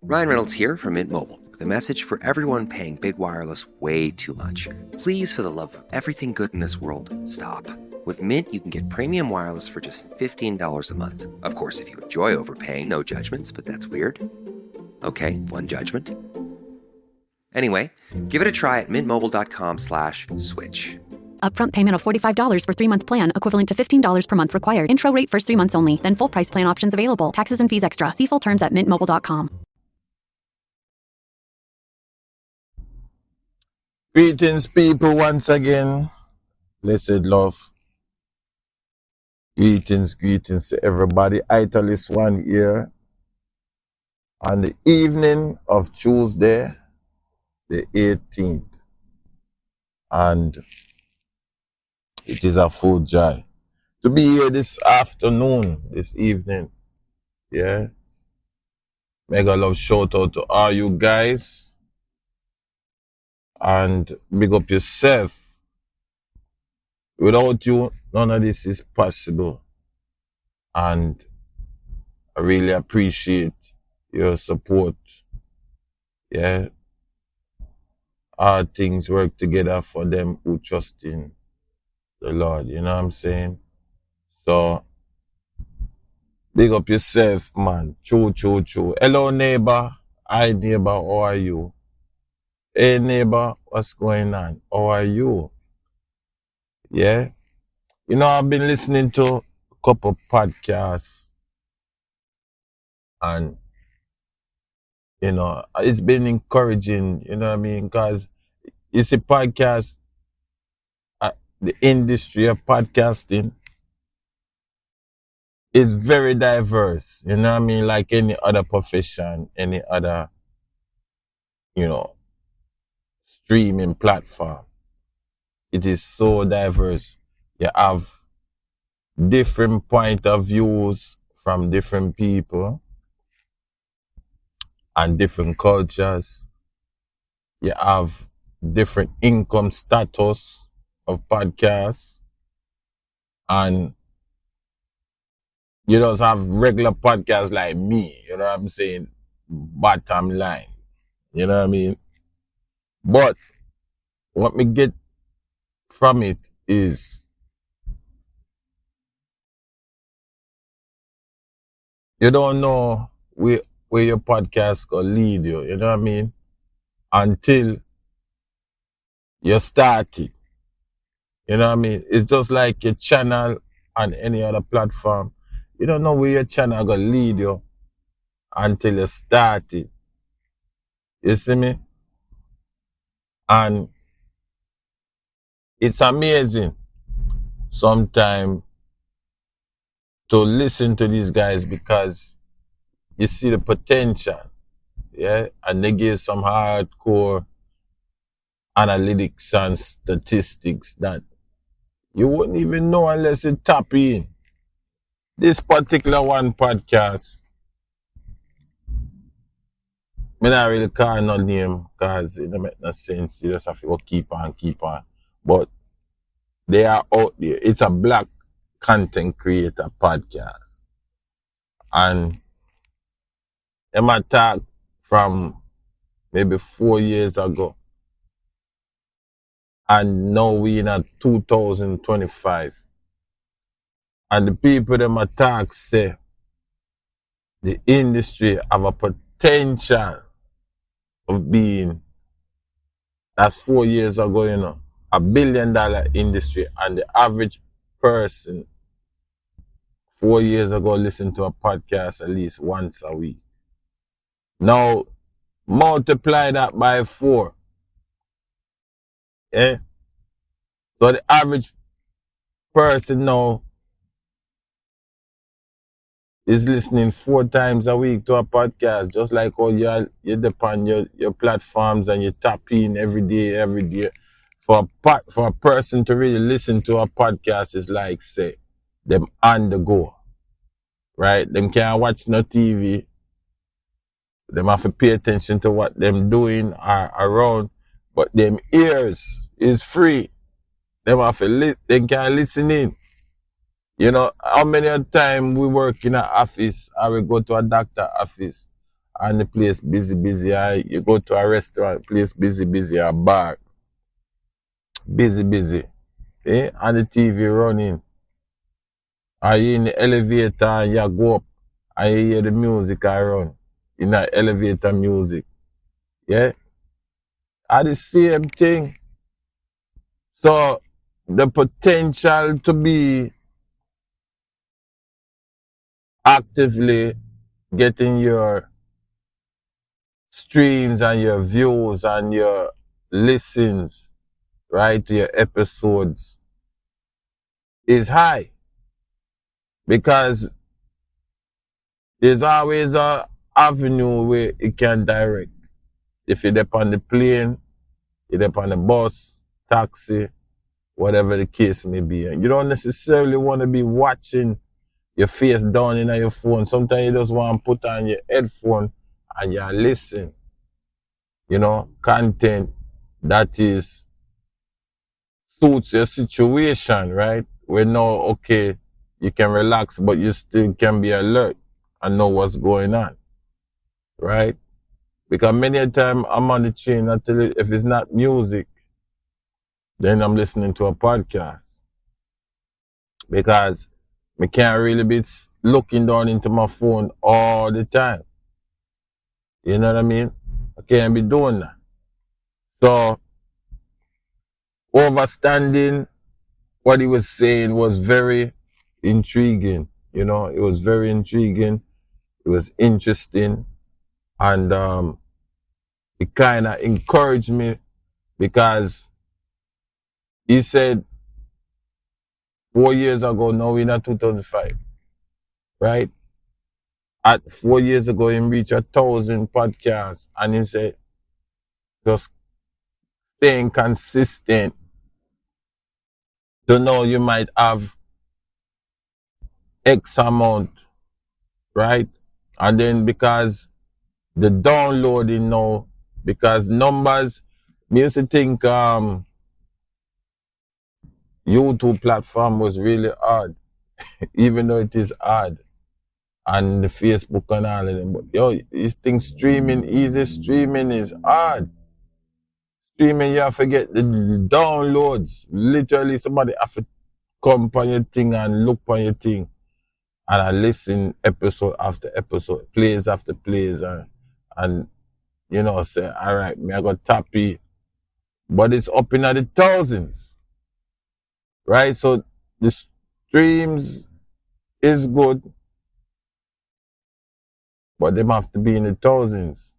Ryan Reynolds here from Mint Mobile with a message for everyone paying big wireless way too much. Please, for the love of everything good in this world, stop. With Mint, you can get premium wireless for just $15 a month. Of course, if you enjoy overpaying, no judgments, but that's weird. Okay, one judgment. Anyway, give it a try at mintmobile.com/switch. Upfront payment of $45 for 3-month plan, equivalent to $15 per month required. Intro rate first 3 months only, then full price plan options available. Taxes and fees extra. See full terms at mintmobile.com. Greetings, people, once again. Blessed love. Greetings to everybody. Italist one here on the evening of Tuesday, the 18th. And it is a full joy to be here this afternoon, this evening. Yeah. Mega love shout out to all you guys. And big up yourself. Without you, none of this is possible. And I really appreciate your support. Yeah. All things work together for them who trust in the Lord. You know what I'm saying? So, big up yourself, man. True. Hello, neighbor. Hi, neighbor. How are you? Hey, neighbor. What's going on? How are you? Yeah. You know, I've been listening to a couple podcasts. And, you know, it's been encouraging. You know what I mean? Because it's a podcast. The industry of podcasting is very diverse, you know what I mean? Like any other profession, any other, you know, streaming platform. It is so diverse. You have different point of views from different people and different cultures. You have different income status of podcasts, and you just have regular podcasts like me, you know what I'm saying? Bottom line, you know what I mean? But what me get from it is you don't know where your podcast gonna lead you, you know what I mean? Until you start it. You know what I mean? It's just like your channel on any other platform. You don't know where your channel gonna lead you until you start it. You see me? And it's amazing sometimes to listen to these guys because you see the potential. Yeah? And they give some hardcore analytics and statistics that you wouldn't even know unless you tap in. This particular one podcast, I don't really call no name because it don't make no sense. You just have to go keep on. But they are out there. It's a black content creator podcast. And them attack from maybe 4 years ago. And now we in 2025. And the people them attack say the industry have a potential of being, that's 4 years ago, you know, $1 billion industry. And the average person 4 years ago listened to a podcast at least once a week. Now, multiply that by 4. Yeah? So the average person now is listening 4 times a week to a podcast, just like how you depend your platforms and you tap in every day. For a person to really listen to a podcast is like, say, them on the go, right? Them can't watch no TV. Them have to pay attention to what them doing around, but them ears is free. Them have to they can listen in. You know, how many a time we work in an office or we go to a doctor office and the place busy, you go to a restaurant, place busy, a bar, busy, and the TV running. Are you in the elevator and you go up and you hear the music I run? In the elevator music. Yeah? Are the same thing. So the potential to be actively getting your streams and your views and your listens, right, to your episodes is high. Because there's always a avenue where it can direct. If you're up on the plane, you're up on the bus, taxi, whatever the case may be. And you don't necessarily want to be watching your face down in your phone. Sometimes you just want to put on your headphone and you listen. You know, content that is suits your situation, right? Where now, okay, you can relax, but you still can be alert and know what's going on, right? Because many a time I'm on the train, I tell you, if it's not music, then I'm listening to a podcast. Because I can't really be looking down into my phone all the time. You know what I mean? I can't be doing that. So, understanding what he was saying was very intriguing. You know, it was very intriguing. It was interesting. And it kind of encouraged me because he said 4 years ago, now we're in 2005, right? At 4 years ago, he reached 1,000 podcasts, and he said, just staying consistent to know you might have X amount, right? And then because the downloading now, because numbers, me used to think YouTube platform was really hard, even though it is hard, and the Facebook and all of them. But yo, you think streaming easy? Streaming is hard. Streaming, you have to get the downloads. Literally, somebody have to come on your thing and look on your thing, and I listen episode after episode, plays after plays, and you know, say, all right, me I got tappy, but it's up in the thousands, right? So the streams is good, but them have to be in the thousands,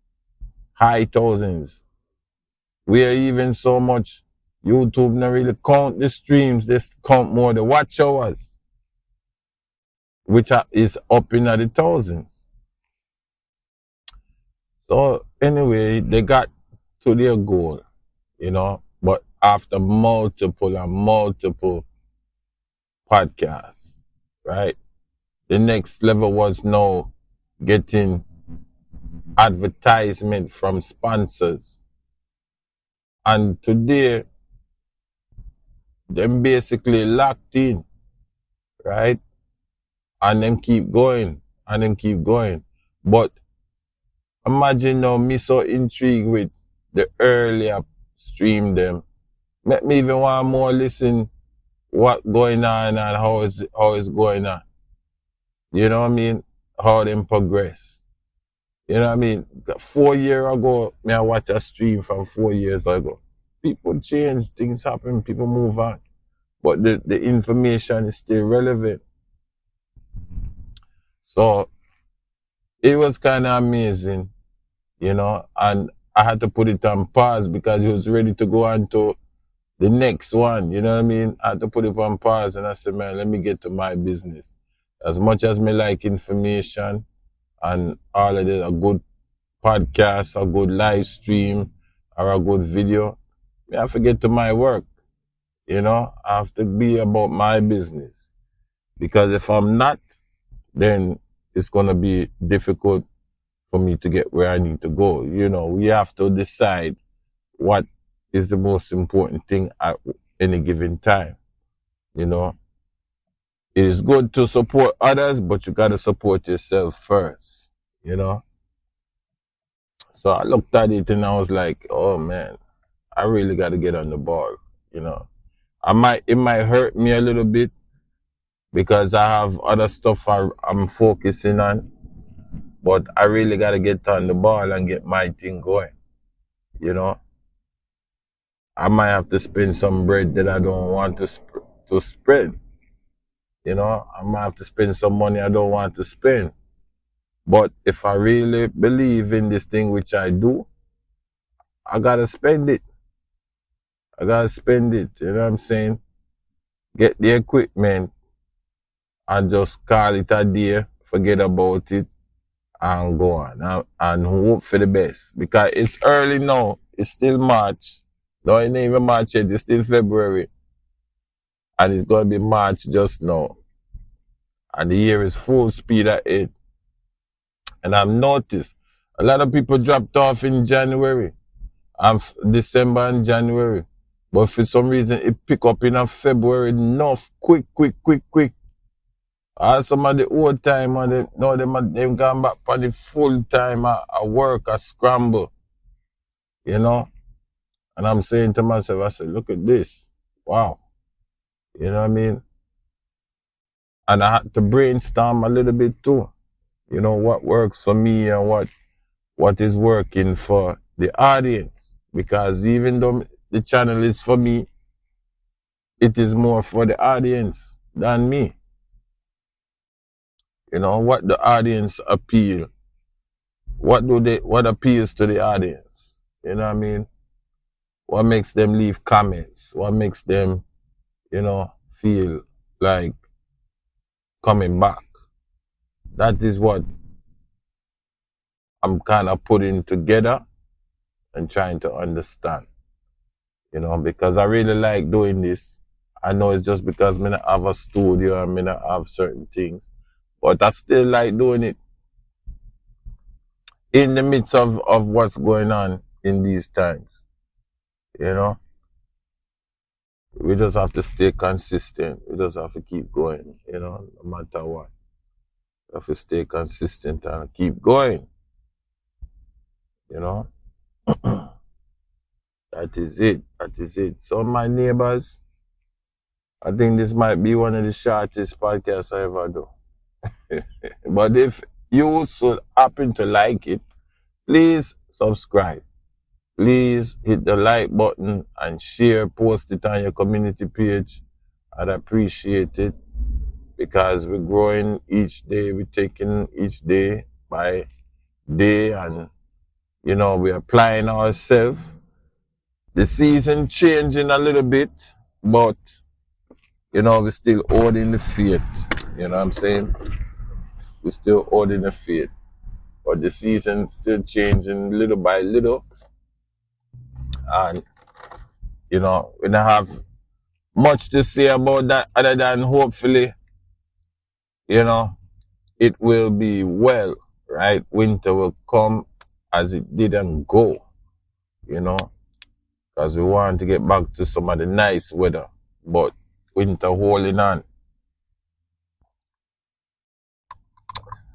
high thousands. Where even so much YouTube not really count the streams, they count more the watch hours, which is up in the thousands. So anyway, they got to their goal, you know, but after multiple and multiple podcasts, right? The next level was now getting advertisement from sponsors. And today, them basically locked in, right? And them keep going, and them keep going. But imagine now me so intrigued with the earlier stream them. Make me even want more listen what going on and how it's going on. You know what I mean? How them progress. You know what I mean? 4 years ago, me I watch a stream from 4 years ago. People change, things happen, people move on. But the information is still relevant. So it was kind of amazing, you know, and I had to put it on pause because it was ready to go on to the next one, you know what I mean? I had to put it on pause and I said, man, let me get to my business. As much as me like information and all of it, a good podcast, a good live stream, or a good video, I have to get to my work, you know? I have to be about my business. Because if I'm not, then it's going to be difficult for me to get where I need to go. You know, we have to decide what is the most important thing at any given time. You know, it is good to support others, but you got to support yourself first, you know. So I looked at it and I was like, oh man, I really got to get on the ball. You know, it might hurt me a little bit because I have other stuff I'm focusing on, but I really got to get on the ball and get my thing going. You know, I might have to spend some bread that I don't want to spend. You know, I might have to spend some money I don't want to spend. But if I really believe in this thing, which I do, I gotta spend it. I gotta spend it. You know what I'm saying? Get the equipment and just call it a day, forget about it, and go on. And hope for the best. Because it's early now. It's still March. No, it ain't even March yet. It's still February. And it's gonna be March just now. And the year is full speed ahead. And I've noticed a lot of people dropped off in January and December and January. But for some reason, it pick up in February enough, quick. Some of the old time, them gone back for the full time, I work, I scramble, you know. And I'm saying to myself, I said, look at this, wow, you know what I mean? And I had to brainstorm a little bit too, you know, what works for me and what is working for the audience. Because even though the channel is for me, it is more for the audience than me. You know, what the audience appeal. What appeals to the audience? You know what I mean? What makes them leave comments? What makes them, you know, feel like coming back? That is what I'm kind of putting together and trying to understand. You know, because I really like doing this. I know it's just because I don't have a studio and I don't have certain things. But I still like doing it in the midst of what's going on in these times. You know? We just have to stay consistent. We just have to keep going, you know, no matter what. We have to stay consistent and keep going. You know? That is it. So my neighbors, I think this might be one of the shortest podcasts I ever do. But if you should happen to like it, please subscribe. Please hit the like button and share, post it on your community page. I'd appreciate it because we're growing each day. We're taking each day by day and, you know, we're applying ourselves. The season changing a little bit, but, you know, we're still holding the faith. You know what I'm saying? We're still holding the faith. But the season's still changing little by little. And, you know, we don't have much to say about that other than hopefully, you know, it will be well, right? Winter will come as it didn't go, you know, because we want to get back to some of the nice weather, but winter holding on.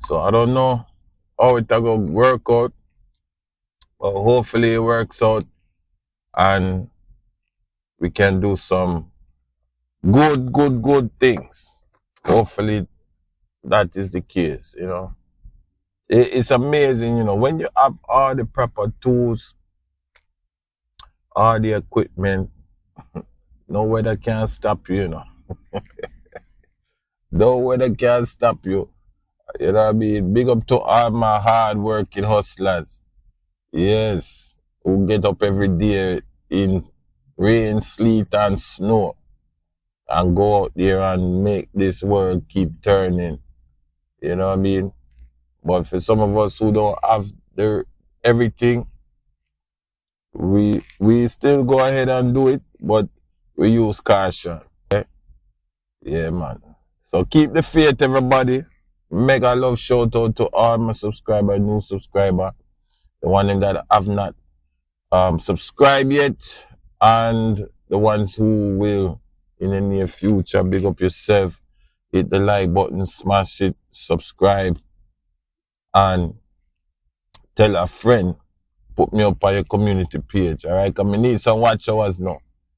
So I don't know how it's going to work out, but hopefully it works out and we can do some good things. Hopefully that is the case, you know. It's amazing, you know, when you have all the proper tools, all the equipment, no weather can stop you, you know. No weather can stop you. You know what I mean? Big up to all my hard-working hustlers. Yes, who get up every day in rain, sleet, and snow and go out there and make this world keep turning. You know what I mean? But for some of us who don't have everything, we still go ahead and do it, but we use caution. Okay? Yeah, man. So keep the faith, everybody. Mega love shout out to all my subscriber, new subscriber, the one that have not subscribed yet, and the ones who will in the near future. Big up yourself. Hit the like button, smash it, subscribe, and tell a friend put me up on your community page, alright? Because I need some watch hours now.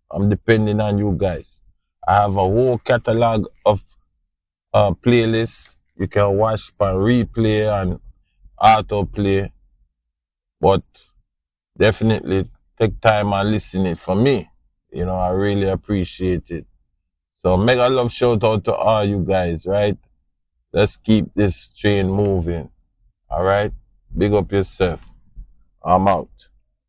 I'm depending on you guys. I have a whole catalog of playlists you can watch by replay and autoplay, but definitely take time and listen it for me. You know, I really appreciate it. So mega love shout out to all you guys, right? Let's keep this train moving, all right? Big up yourself. I'm out.